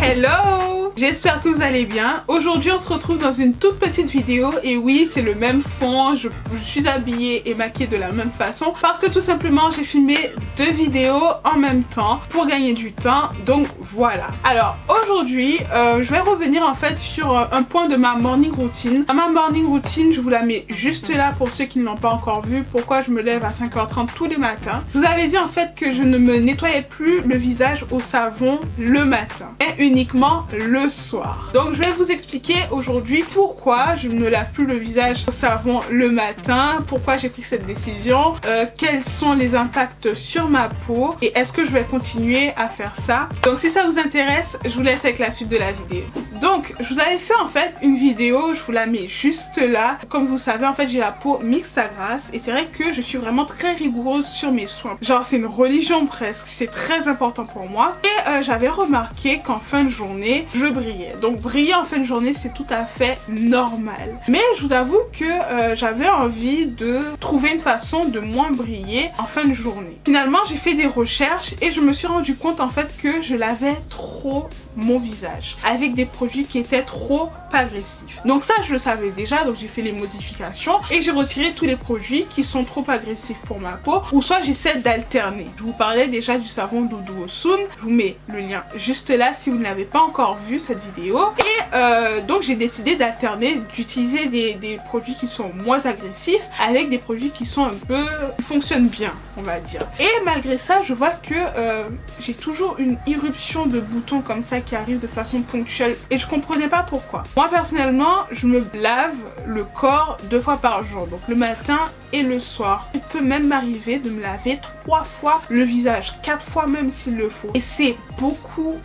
Hello! J'espère que vous allez bien. Aujourd'hui on se retrouve dans une toute petite vidéo et oui c'est le même fond, je suis habillée et maquillée de la même façon parce que tout simplement j'ai filmé 2 vidéos en même temps pour gagner du temps, donc voilà. Alors aujourd'hui je vais revenir en fait sur un point de ma morning routine. Ma morning routine je vous la mets juste là pour ceux qui ne l'ont pas encore vu, pourquoi je me lève à 5h30 tous les matins. Je vous avais dit en fait que je ne me nettoyais plus le visage au savon le matin et uniquement le soir. Donc je vais vous expliquer aujourd'hui pourquoi je ne me lave plus le visage au savon le matin, pourquoi j'ai pris cette décision, quels sont les impacts sur ma peau et est-ce que je vais continuer à faire ça. Donc si ça vous intéresse, je vous laisse avec la suite de la vidéo. Donc je vous avais fait en fait une vidéo, je vous la mets juste là. Comme vous savez en fait j'ai la peau mixte à grasse et c'est vrai que je suis vraiment très rigoureuse sur mes soins. Genre c'est une religion presque, c'est très important pour moi. Et j'avais remarqué qu'en fin de journée je brillais. Donc briller en fin de journée c'est tout à fait normal. Mais je vous avoue que j'avais envie de trouver une façon de moins briller en fin de journée. Finalement j'ai fait des recherches et je me suis rendu compte en fait que je lavais trop mon visage avec des produits qui étaient trop agressifs. Donc ça je le savais déjà, donc j'ai fait les modifications et j'ai retiré tous les produits qui sont trop agressifs pour ma peau, ou soit j'essaie d'alterner. Je vous parlais déjà du savon Doudou Osun, je vous mets le lien juste là si vous ne l'avez pas encore vu cette vidéo. Et donc j'ai décidé d'alterner, d'utiliser des produits qui sont moins agressifs avec des produits qui sont un peu fonctionnent bien on va dire. Et malgré ça je vois que j'ai toujours une irruption de boutons comme ça qui arrive de façon ponctuelle et je comprenais pas pourquoi. Moi personnellement je me lave le corps 2 fois par jour, donc le matin et le soir. Il peut même m'arriver de me laver 3 fois le visage, 4 fois même s'il le faut. Et c'est beaucoup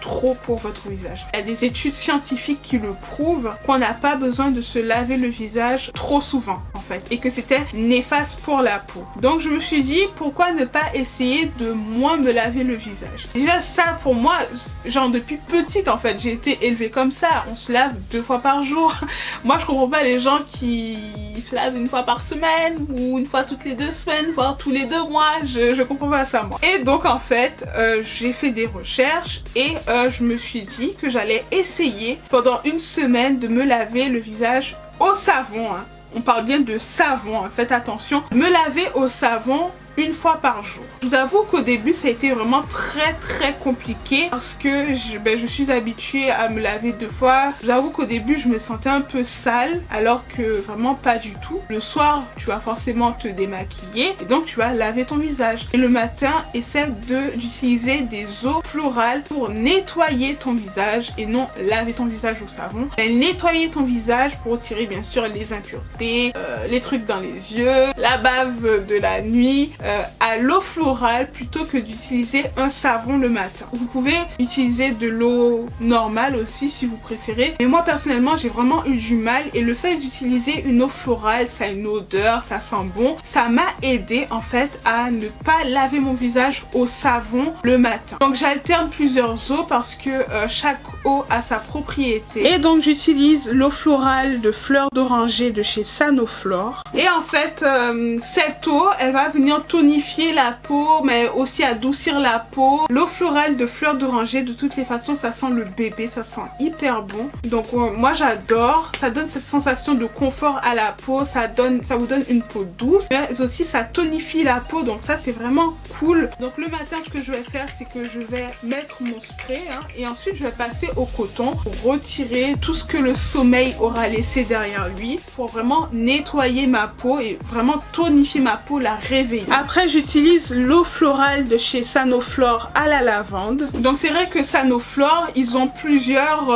trop pour votre visage. Il y a des études scientifiques qui le prouvent qu'on n'a pas besoin de se laver le visage trop souvent en fait et que c'était néfaste pour la peau. Donc je me suis dit pourquoi ne pas essayer de moins me laver le visage. Déjà ça pour moi, genre depuis petite en fait j'ai été élevée comme ça, on se lave 2 fois par jour. Moi je comprends pas les gens qui se lavent 1 fois par semaine ou 1 fois toutes les 2 semaines, voire tous les 2 mois, je comprends pas ça moi. Et donc en fait j'ai fait des recherches et je me suis dit que j'allais essayer pendant 1 semaine de me laver le visage au savon, hein. On parle bien de savon, hein. Faites attention, me laver au savon 1 fois par jour. Je vous avoue qu'au début ça a été vraiment très compliqué parce que je suis habituée à me laver 2 fois. Je vous avoue qu'au début je me sentais un peu sale alors que vraiment pas du tout. Le soir tu vas forcément te démaquiller et donc tu vas laver ton visage. Et le matin essaie d'utiliser des eaux florales pour nettoyer ton visage et non laver ton visage au savon. Et nettoyer ton visage pour retirer bien sûr les impuretés, les trucs dans les yeux, la bave de la nuit. À l'eau florale plutôt que d'utiliser un savon le matin. Vous pouvez utiliser de l'eau normale aussi si vous préférez. Mais moi personnellement j'ai vraiment eu du mal et le fait d'utiliser une eau florale, ça a une odeur, ça sent bon. Ça m'a aidé en fait à ne pas laver mon visage au savon le matin. Donc j'alterne plusieurs eaux parce que chaque eau a sa propriété. Et donc j'utilise l'eau florale de fleurs d'oranger de chez Sanoflore. Et en fait cette eau elle va venir tonifier la peau mais aussi adoucir la peau. L'eau florale de fleurs d'oranger de toutes les façons ça sent le bébé, ça sent hyper bon. Donc moi j'adore, ça donne cette sensation de confort à la peau, ça vous donne une peau douce mais aussi ça tonifie la peau, donc ça c'est vraiment cool. Donc le matin ce que je vais faire c'est que je vais mettre mon spray hein, et ensuite je vais passer au coton pour retirer tout ce que le sommeil aura laissé derrière lui pour vraiment nettoyer ma peau et vraiment tonifier ma peau, la réveiller. Après j'utilise l'eau florale de chez Sanoflore à la lavande. Donc c'est vrai que Sanoflore ils ont plusieurs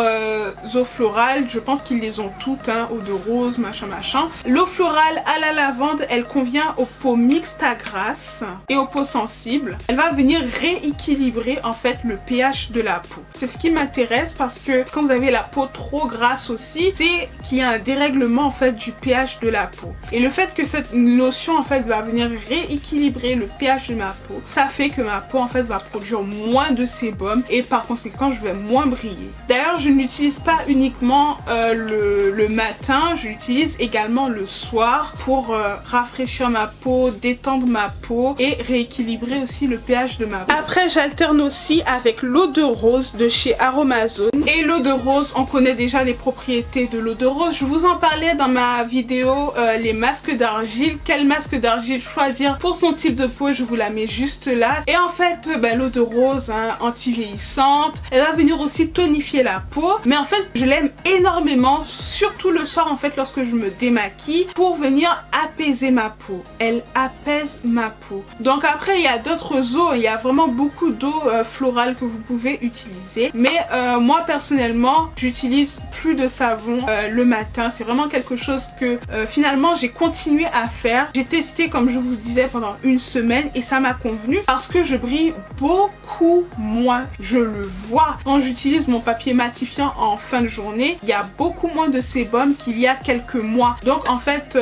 eaux florales, je pense qu'ils les ont toutes hein, eau de rose machin. L'eau florale à la lavande elle convient aux peaux mixtes à grasse et aux peaux sensibles. Elle va venir rééquilibrer en fait le pH de la peau. C'est ce qui m'intéresse parce que quand vous avez la peau trop grasse aussi, c'est qu'il y a un dérèglement en fait du pH de la peau. Et le fait que cette lotion en fait va venir rééquilibrer rééquilibrer le pH de ma peau. Ça fait que ma peau en fait va produire moins de sébum et par conséquent je vais moins briller. D'ailleurs je n'utilise pas uniquement le matin, je l'utilise également le soir pour rafraîchir ma peau, détendre ma peau et rééquilibrer aussi le pH de ma peau. Après j'alterne aussi avec l'eau de rose de chez Aromazone. Et l'eau de rose, on connaît déjà les propriétés de l'eau de rose. Je vous en parlais dans ma vidéo les masques d'argile. Quel masque d'argile choisir pour son type de peau, je vous la mets juste là. Et en fait l'eau de rose anti-vieillissante, elle va venir aussi tonifier la peau. Mais en fait je l'aime énormément, surtout le soir en fait lorsque je me démaquille, pour venir apaiser ma peau. Elle apaise ma peau. Donc après il y a d'autres eaux, il y a vraiment beaucoup d'eau florale que vous pouvez utiliser. Mais moi personnellement j'utilise plus de savon le matin. C'est vraiment quelque chose que finalement j'ai continué à faire. J'ai testé comme je vous disais pendant une semaine et ça m'a convenu parce que je brille beaucoup moins. Je le vois quand j'utilise mon papier matifiant en fin de journée. Il y a beaucoup moins de sébum qu'il y a quelques mois. Donc en fait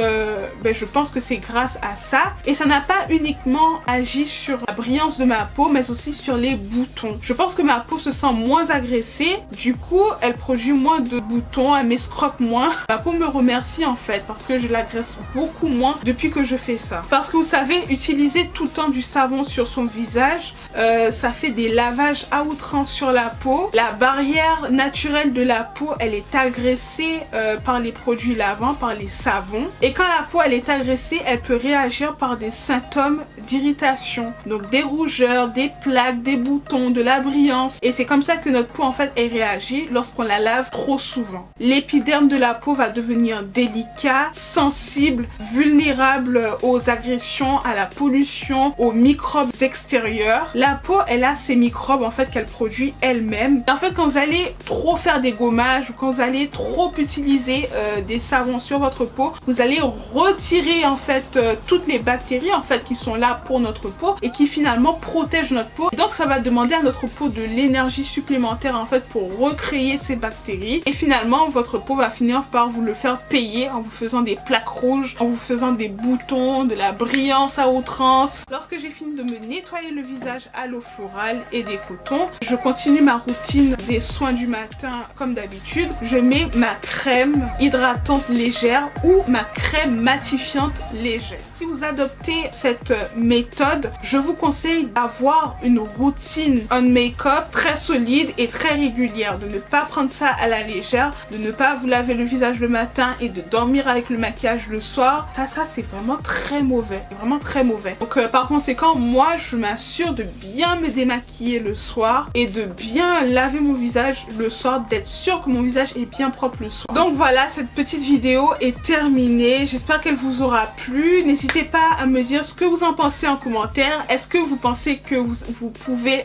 je pense que c'est grâce à ça. Et ça n'a pas uniquement agi sur la brillance de ma peau mais aussi sur les boutons. Je pense que ma peau se sent moins agressée. Du coup elle produit moins de boutons, elle m'escroque moins. Ma peau me remercie en fait parce que je l'agresse beaucoup moins depuis que je fais ça. Parce que vous savez, utiliser tout le temps du savon sur son visage, ça fait des lavages à outrance sur la peau. La barrière naturelle de la peau, elle est agressée par les produits lavants, par les savons. Et quand la peau elle est agressée, elle peut réagir par des symptômes d'irritation. Donc des rougeurs, des plaques, des boutons, de la brillance. Et c'est comme ça que notre peau en fait elle réagit lorsqu'on la lave trop souvent. L'épiderme de la peau va devenir délicat, sensible, vulnérable aux agressions, à la pollution, aux microbes extérieurs. La peau elle a ces microbes en fait qu'elle produit elle-même. En fait quand vous allez trop faire des gommages ou quand vous allez trop utiliser des savons sur votre peau, vous allez retirer en fait toutes les bactéries en fait qui sont là pour notre peau et qui finalement protègent notre peau. Et donc ça va demander à notre peau de l'énergie supplémentaire en fait pour recréer ces bactéries et finalement votre peau va finir par vous le faire payer en vous faisant des plaques rouges, en vous faisant des boutons, de la brillance à outrance. Lorsque j'ai fini de me nettoyer le visage à l'eau florale et des cotons, je continue ma routine des soins du matin comme d'habitude. Je mets ma crème hydratante légère ou ma crème matifiante légère. Si vous adoptez cette méthode, je vous conseille d'avoir une routine on make-up très solide et très régulière, de ne pas prendre ça à la légère, de ne pas vous laver le visage le matin et de dormir avec le maquillage le soir. Ça c'est vraiment très mauvais, vraiment très mauvais. Donc par conséquent, moi je m'assure de bien me démaquiller le soir et de bien laver mon visage le soir, d'être sûr que mon visage est bien propre le soir. Donc voilà, cette petite vidéo est terminée. J'espère qu'elle vous aura plu. N'hésitez pas à me dire ce que vous en pensez en commentaire. Est-ce que vous pensez que vous pouvez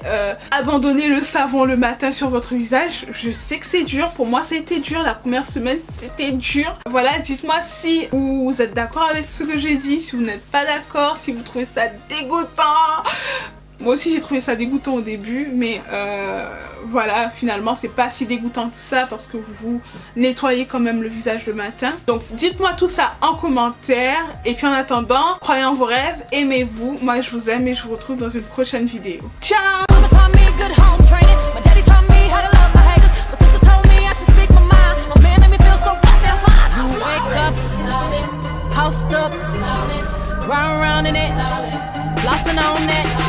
abandonner le savon le matin sur votre visage? Je sais que c'est dur. Pour moi ça a été dur. La première semaine c'était dur. Voilà, dites-moi si vous êtes d'accord avec ce que j'ai dit, si vous n'êtes pas d'accord, si vous trouvez ça dégoûtant. Moi aussi j'ai trouvé ça dégoûtant au début, mais voilà, finalement c'est pas si dégoûtant que ça parce que vous nettoyez quand même le visage le matin. Donc dites-moi tout ça en commentaire et puis en attendant, croyez en vos rêves, aimez-vous. Moi je vous aime et je vous retrouve dans une prochaine vidéo. Ciao! Post up, round in it, flossing on that.